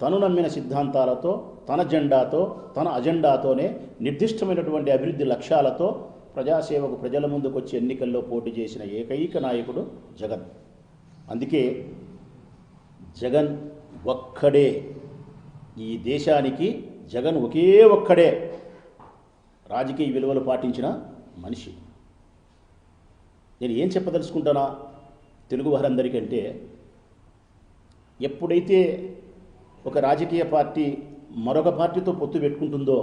తను నమ్మిన సిద్ధాంతాలతో, తన జెండాతో, తన అజెండాతోనే నిర్దిష్టమైనటువంటి అభివృద్ధి లక్ష్యాలతో ప్రజాసేవకు ప్రజల ముందుకు వచ్చి ఎన్నికల్లో పోటీ చేసిన ఏకైక నాయకుడు జగన్. అందుకే జగన్ ఒక్కడే, ఈ దేశానికి జగన్ ఒకే ఒక్కడే రాజకీయ విలువలు పాటించిన మనిషి. నేను ఏం చెప్పదలుచుకుంటానా తెలుగు వారందరికంటే, ఎప్పుడైతే ఒక రాజకీయ పార్టీ మరొక పార్టీతో పొత్తు పెట్టుకుంటుందో,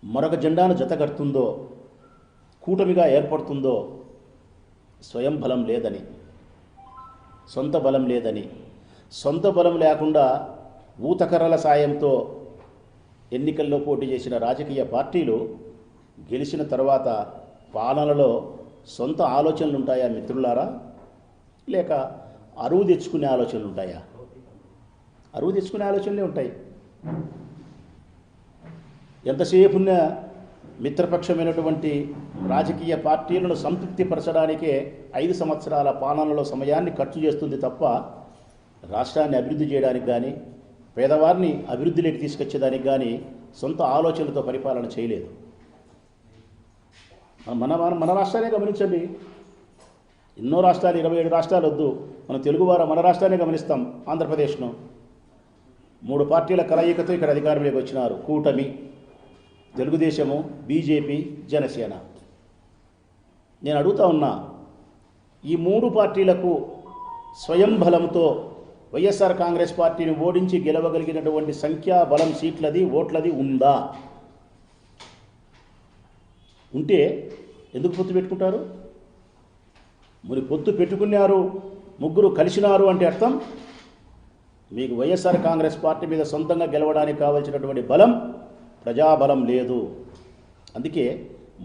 మరొక జెండాను జతకడుతుందో, కూటమిగా ఏర్పడుతుందో, స్వయం బలం లేదని, సొంత బలం లేదని, సొంత బలం లేకుండా ఊతకర్రల సాయంతో ఎన్నికల్లో పోటీ చేసిన రాజకీయ పార్టీలు గెలిచిన తర్వాత పాలనలో సొంత ఆలోచనలు ఉంటాయా మిత్రులారా, లేక అరువు తెచ్చుకునే ఆలోచనలు ఉంటాయా? అరువు తెచ్చుకునే ఆలోచనలే ఉంటాయి. ఎంతసేపున్న మిత్రపక్షమైనటువంటి రాజకీయ పార్టీలను సంతృప్తిపరచడానికే 5 సంవత్సరాల పాలనలో సమయాన్ని ఖర్చు చేస్తుంది తప్ప రాష్ట్రాన్ని అభివృద్ధి చేయడానికి కానీ, పేదవారిని అభివృద్ధిలోకి తీసుకొచ్చేదానికి కానీ సొంత ఆలోచనలతో పరిపాలన చేయలేదు. మన రాష్ట్రాన్ని గమనించండి. ఎన్నో రాష్ట్రాలు, 27 రాష్ట్రాలు వద్దు, మన తెలుగువారు మన రాష్ట్రాన్ని గమనిస్తాం. ఆంధ్రప్రదేశ్ను 3 పార్టీల కలయికతో ఇక్కడ అధికారంలోకి వచ్చినారు. కూటమి, తెలుగుదేశము, బీజేపీ, జనసేన. నేను అడుగుతా ఉన్నా, ఈ 3 పార్టీలకు స్వయం బలంతో వైఎస్ఆర్ కాంగ్రెస్ పార్టీని ఓడించి గెలవగలిగినటువంటి సంఖ్యాబలం, సీట్లది, ఓట్లది ఉందా? ఉంటే ఎందుకు పొత్తు పెట్టుకుంటారు? మరి పొత్తు పెట్టుకున్నారు, ముగ్గురు కలిసినారు అంటే అర్థం మీకు వైఎస్ఆర్ కాంగ్రెస్ పార్టీ మీద సొంతంగా గెలవడానికి కావాల్సినటువంటి బలం, ప్రజాబలం లేదు. అందుకే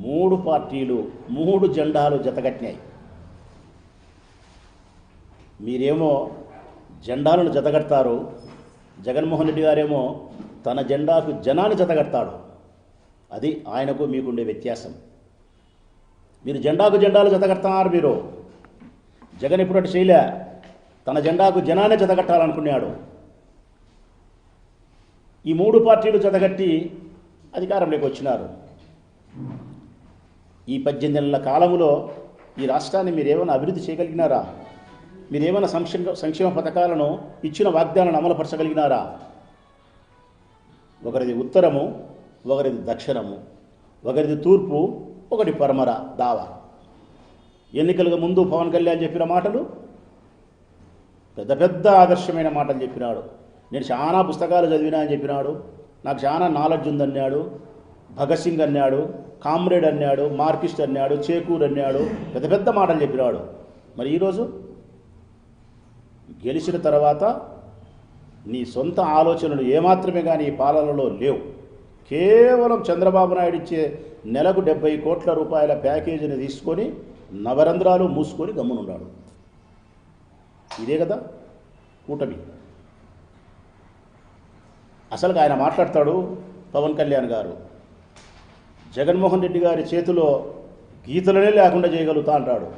3 పార్టీలు 3 జెండాలు జతకట్టినాయి. మీరేమో జెండాలను జతకడతారు, జగన్మోహన్ రెడ్డి గారేమో తన జెండాకు జనాన్ని జతకడతాడు. అది ఆయనకు మీకుండే వ్యత్యాసం. మీరు జెండాకు జెండాలు జతకడతారు. మీరు జగన్ ఎప్పుడు అటు చేయలే, తన జెండాకు జనాన్ని జతకట్టాలనుకున్నాడు. ఈ 3 పార్టీలు జతకట్టి అధికారంలోకి వచ్చినారు. ఈ 18 నెలల కాలంలో ఈ రాష్ట్రాన్ని మీరేమైనా అభివృద్ధి చేయగలిగినారా? మీరేమైనా సంక్షేమ పథకాలను, ఇచ్చిన వాగ్దానాలను అమలుపరచగలిగినారా? ఒకరిది ఉత్తరము, ఒకరిది దక్షిణము, ఒకరిది తూర్పు, ఒకటి పరమర దావా. ఎన్నికలకు ముందు పవన్ కళ్యాణ్ చెప్పిన మాటలు పెద్ద పెద్ద ఆదర్శమైన మాటలు చెప్పినాడు. నేను చాలా పుస్తకాలు చదివినా అని చెప్పినాడు. నాకు చాలా నాలెడ్జ్ ఉందన్నాడు. భగత్ సింగ్ అన్నాడు, కామ్రేడ్ అన్నాడు, మార్కిస్ట్ అన్నాడు, చేకూర్ అన్నాడు. పెద్ద పెద్ద మాటలు చెప్పినాడు. మరి ఈరోజు గెలిచిన తర్వాత నీ సొంత ఆలోచనలు ఏమాత్రమే కానీ ఈ పాలనలో లేవు. కేవలం చంద్రబాబు నాయుడు ఇచ్చే నెలకు 70 కోట్ల రూపాయల ప్యాకేజీని తీసుకొని నవరంధ్రాలు మూసుకొని గమ్మునున్నాడు. ఇదే కదా కూటమి. అసలు ఆయన మాట్లాడతాడు పవన్ కళ్యాణ్ గారు, జగన్మోహన్ రెడ్డి గారి చేతిలో గీతలనే లేకుండా చేయగలుగుతా అంటాడు.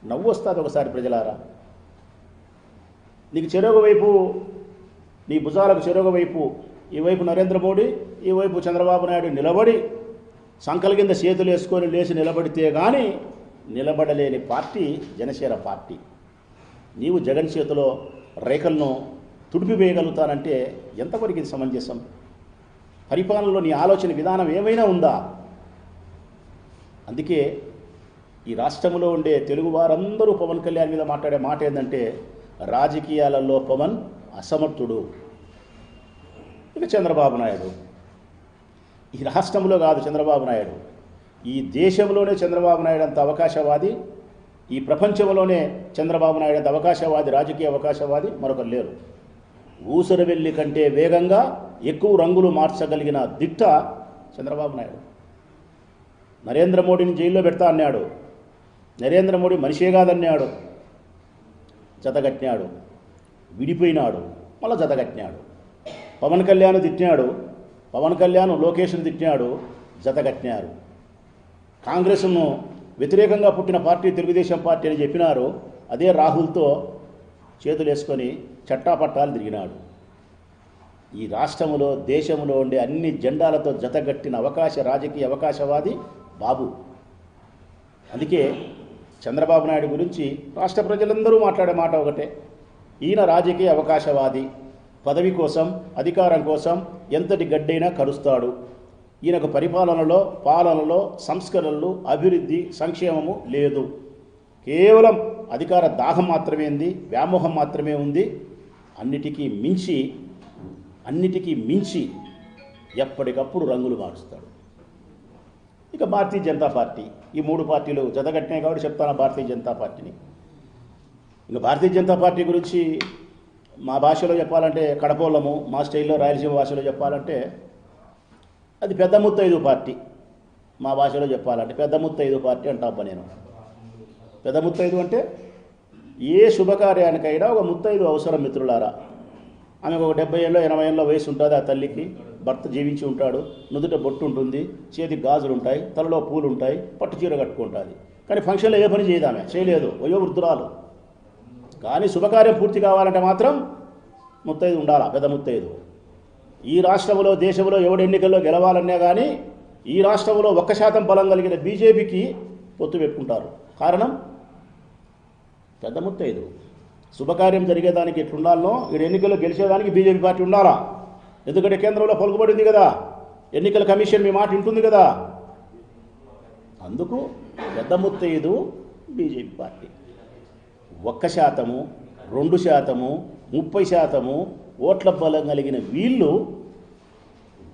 నవ్వు వస్తుంది ఒకసారి ప్రజలారా. నీకు చెరొక వైపు, నీ భుజాలకు చెరొక వైపు, ఈ వైపు నరేంద్ర మోడీ, ఈ వైపు చంద్రబాబు నాయుడు నిలబడి సంకల కింద చేతులు వేసుకొని లేచి నిలబడితే కానీ నిలబడలేని పార్టీ జనసేన పార్టీ. నీవు జగన్ చేతిలో రేఖలను తుడిపివేయగలుగుతానంటే ఎంతవరకు ఇది సమంజసం? పరిపాలనలో నీ ఆలోచన విధానం ఏమైనా ఉందా? అందుకే ఈ రాష్ట్రంలో ఉండే తెలుగు వారందరూ పవన్ కళ్యాణ్ మీద మాట్లాడే మాట ఏంటంటే, రాజకీయాలలో పవన్ అసమర్థుడు. ఇక చంద్రబాబు నాయుడు, ఈ రాష్ట్రంలో కాదు చంద్రబాబు నాయుడు, ఈ దేశంలోనే చంద్రబాబు నాయుడు అంత అవకాశవాది, ఈ ప్రపంచంలోనే చంద్రబాబు నాయుడు అంత అవకాశవాది, రాజకీయ అవకాశవాది మరొకరు లేరు. ఊసరవెల్లి కంటే వేగంగా ఎక్కువ రంగులు మార్చగలిగిన దిట్ట చంద్రబాబు నాయుడు. నరేంద్ర మోడీని జైల్లో పెడతా అన్నాడు. నరేంద్ర మోడీ మనిషే కాదన్నాడు, జతగట్టినాడు. విడిపోయినాడు, మళ్ళీ జతగట్టినాడు. పవన్ కళ్యాణ్ తిట్టినాడు, పవన్ కళ్యాణ్ లోకేష్ను తిట్టినాడు, జతగట్టినారు. కాంగ్రెస్ను వ్యతిరేకంగా పుట్టిన పార్టీ తెలుగుదేశం పార్టీ అని చెప్పినారు. అదే రాహుల్తో చేతులు వేసుకొని చట్టాపట్టాలు తిరిగినాడు. ఈ రాష్ట్రంలో దేశంలో ఉండే అన్ని జెండాలతో జతగట్టిన రాజకీయ అవకాశవాది బాబు. అందుకే చంద్రబాబు నాయుడు గురించి రాష్ట్ర ప్రజలందరూ మాట్లాడే మాట ఒకటే, ఈయన రాజకీయ అవకాశవాది, పదవి కోసం అధికారం కోసం ఎంతటి గడ్డైనా కరుస్తాడు. ఈయనకు పాలనలో సంస్కరణలు, అభివృద్ధి, సంక్షేమము లేదు. కేవలం అధికార దాహం మాత్రమే ఉంది, వ్యామోహం మాత్రమే ఉంది. అన్నిటికీ మించి ఎప్పటికప్పుడు రంగులు మారుస్తాడు. ఇక భారతీయ జనతా పార్టీ, ఈ 3 పార్టీలు జతగట్టినాయి కాబట్టి చెప్తాను భారతీయ జనతా పార్టీని. ఇంకా భారతీయ జనతా పార్టీ గురించి మా భాషలో చెప్పాలంటే కడపోలము, మా స్టైల్లో రాయలసీమ భాషలో చెప్పాలంటే అది పెద్ద ముత్తైదు పార్టీ. మా భాషలో చెప్పాలంటే పెద్ద ముత్తైదు పార్టీ అంటాబ్బా నేను. పెద్ద ముత్తైదు అంటే ఏ శుభకార్యానికైనా ఒక ముత్తైదు అవసరం మిత్రులారా. ఆమెకు ఒక 70 ఏళ్ళో 80 ఏళ్ళ వయసు ఉంటుంది. ఆ తల్లికి భర్త జీవించి ఉంటాడు, నుదుట బొట్టు ఉంటుంది, చేతికి గాజులు ఉంటాయి, తలలో పూలు ఉంటాయి, పట్టు చీర కట్టుకుంటుంది. కానీ ఫంక్షన్లో ఏ పని చేయదు, ఆమె చేయలేదు, వయో వృద్ధురాలు. కానీ శుభకార్యం పూర్తి కావాలంటే మాత్రం ముత్తైదు ఉండాలా, పెద్ద ముత్తైదు. ఈ రాష్ట్రంలో దేశంలో ఎవడు ఎన్నికల్లో గెలవాలన్నా కానీ ఈ రాష్ట్రంలో 1% బలం కలిగిన బీజేపీకి పొత్తు పెట్టుకుంటారు. కారణం పెద్ద ముత్తైదు. శుభకార్యం జరిగేదానికి ఎట్లుండాలనో ఈ ఎన్నికల్లో గెలిచేదానికి బీజేపీ పార్టీ ఉండాలా. ఎందుకంటే కేంద్రంలో పలుకుబడింది కదా, ఎన్నికల కమిషన్ మీ మాట వింటుంది కదా. అందుకు పెద్ద ముత్తైదు బీజేపీ పార్టీ. 1%, 2%, 30% ఓట్ల బలం కలిగిన వీళ్ళు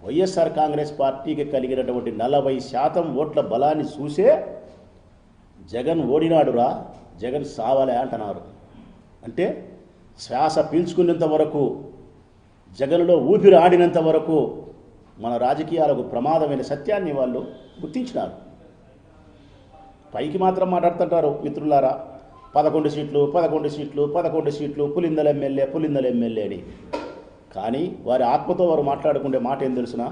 వైఎస్ఆర్ కాంగ్రెస్ పార్టీకి కలిగినటువంటి 40% ఓట్ల బలాన్ని చూసే జగన్ ఓడినాడురా, జగన్ సావలే అంటున్నారు. అంటే శ్వాస పీల్చుకునేంత వరకు, జగన్లో ఊపిరి ఆడినంత వరకు మన రాజకీయాలకు ప్రమాదమైన సత్యాన్ని వాళ్ళు గుర్తించినారు. పైకి మాత్రం మాట్లాడుతుంటారు మిత్రులారా, 11 సీట్లు, పులిందల ఎమ్మెల్యే అని. కానీ వారి ఆత్మతో వారు మాట్లాడుకుంటే మాట ఏం తెలుసునా,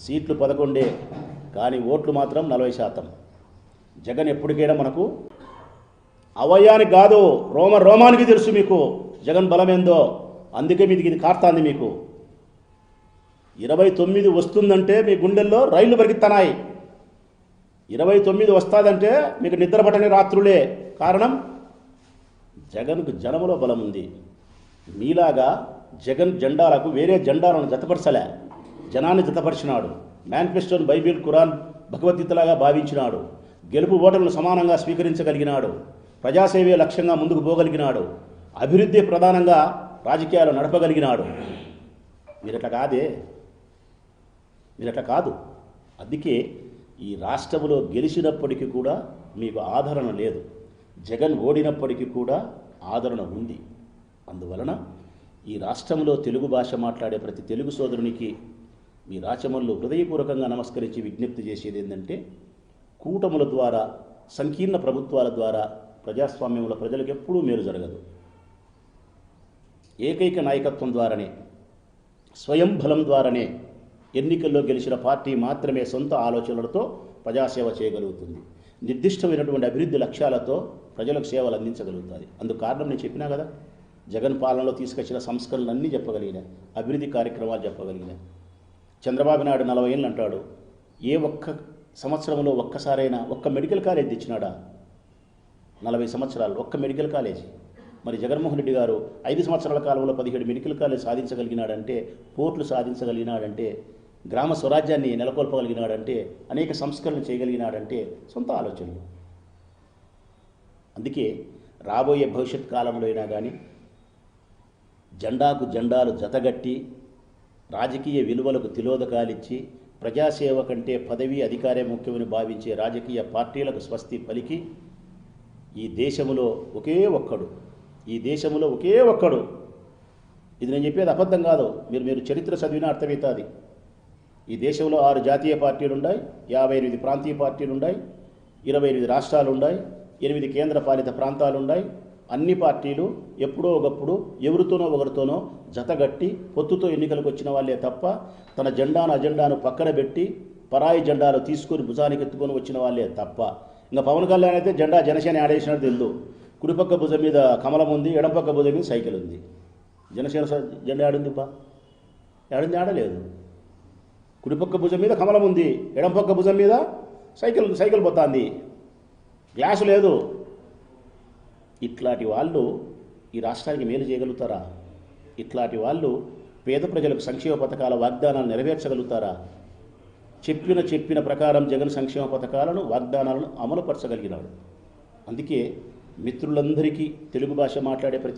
సీట్లు 11 కానీ ఓట్లు మాత్రం 40%. జగన్ ఎప్పటికైనా మనకు అవయానికి కాదు, రోమానికి తెలుసు మీకు జగన్ బలమేందో. అందుకే మీది ఇది కార్తాంది. మీకు 29 వస్తుందంటే మీ గుండెల్లో రైళ్లు పరిగెత్తనాయి. 29 వస్తుందంటే మీకు నిద్రపట్టని రాత్రులే. కారణం జగన్కు జనములో బలం ఉంది. మీలాగా జగన్ జెండాలకు వేరే జెండాలను జతపరచలే, జనాన్ని జతపరిచినాడు. మేనిఫెస్టోను బైబిల్, ఖురాన్, భగవద్గీతలాగా భావించినాడు. గెలుపు ఓటర్లను సమానంగా స్వీకరించగలిగినాడు. ప్రజాసేవే లక్ష్యంగా ముందుకు పోగలిగినాడు. అభివృద్ధి ప్రధానంగా రాజకీయాలు నడపగలిగినాడు. మీరట్లా కాదు. అందుకే ఈ రాష్ట్రంలో గెలిచినప్పటికీ కూడా మీకు ఆదరణ లేదు, జగన్ ఓడినప్పటికీ కూడా ఆదరణ ఉంది. అందువలన ఈ రాష్ట్రంలో తెలుగు భాష మాట్లాడే ప్రతి తెలుగు సోదరునికి మీ రాచమల్లు హృదయపూర్వకంగా నమస్కరించి విజ్ఞప్తి చేసేది ఏంటంటే, కూటముల ద్వారా, సంకీర్ణ ప్రభుత్వాల ద్వారా ప్రజాస్వామ్యంలో ప్రజలకు ఎప్పుడూ మేలు జరగదు. ఏకైక నాయకత్వం ద్వారానే, స్వయం బలం ద్వారానే ఎన్నికల్లో గెలిచిన పార్టీ మాత్రమే సొంత ఆలోచనలతో ప్రజాసేవ చేయగలుగుతుంది. నిర్దిష్టమైనటువంటి అభివృద్ధి లక్ష్యాలతో ప్రజలకు సేవలు అందించగలుగుతుంది. అందుకు కారణం నేను చెప్పినా కదా, జగన్ పాలనలో తీసుకొచ్చిన సంస్కరణలన్నీ చెప్పగలిగిన, అభివృద్ధి కార్యక్రమాలు చెప్పగలిగిన. చంద్రబాబు నాయుడు 40 ఏళ్ళు అంటాడు, ఏ ఒక్క సంవత్సరంలో ఒక్కసారైనా ఒక్క మెడికల్ కాలేజ్ తెచ్చినాడా? 40 సంవత్సరాలు ఒక్క మెడికల్ కాలేజీ. మరి జగన్మోహన్ రెడ్డి గారు 5 సంవత్సరాల కాలంలో 17 మెడికల్ కాలేజ్ సాధించగలిగినాడంటే, పోర్టులు సాధించగలిగినాడంటే, గ్రామ స్వరాజ్యాన్ని నెలకొల్పగలిగినాడంటే, అనేక సంస్కరణలు చేయగలిగినాడంటే సొంత ఆలోచనలు. అందుకే రాబోయే భవిష్యత్ కాలంలో అయినా కానీ జెండాకు జెండాలు జతగట్టి, రాజకీయ విలువలకు తిలోదకాలిచ్చి, ప్రజాసేవ కంటే పదవి అధికారం ముఖ్యమని భావించే రాజకీయ పార్టీలకు స్వస్తి పలికి, ఈ దేశంలో ఒకే ఒక్కడు, ఇది నేను చెప్పేది అబద్ధం కాదు, మీరు చరిత్ర చదివినా అర్థమవుతుంది. ఈ దేశంలో 6 జాతీయ పార్టీలు ఉన్నాయి, 58 ప్రాంతీయ పార్టీలు ఉన్నాయి, 28 రాష్ట్రాలు ఉన్నాయి, 8 కేంద్ర పాలిత ప్రాంతాలు ఉన్నాయి. అన్ని పార్టీలు ఎప్పుడో ఒకప్పుడు ఒకరితోనో జతగట్టి పొత్తుతో ఎన్నికలకు వచ్చిన వాళ్ళే తప్ప, తన అజెండాను పక్కన పెట్టి పరాయి జెండాలు తీసుకొని భుజానికి ఎత్తుకొని వచ్చిన వాళ్ళే తప్ప. ఇంకా పవన్ కళ్యాణ్ అయితే జెండా జనసేన ఆడేసినట్టు తెలుదు. కుడిపక్క భుజం మీద కమలం ఉంది, ఎడపక్క భుజం మీద సైకిల్ ఉంది. జనసేన జెండా ఆడింది ఏడంది ఆడలేదు. కుడిపక్క భుజం మీద కమలం ఉంది, ఎడం పక్క భుజం మీద సైకిల్ పోతుంది, గ్లాసు లేదు. ఇట్లాంటి వాళ్ళు ఈ రాష్ట్రానికి మేలు చేయగలుగుతారా? ఇట్లాంటి వాళ్ళు పేద ప్రజలకు సంక్షేమ పథకాల వాగ్దానాలు నెరవేర్చగలుగుతారా? చెప్పిన ప్రకారం జగన్ సంక్షేమ పథకాలను వాగ్దానాలను అమలుపరచగలిగినాడు. అందుకే మిత్రులందరికీ తెలుగు భాష మాట్లాడే ప్రతి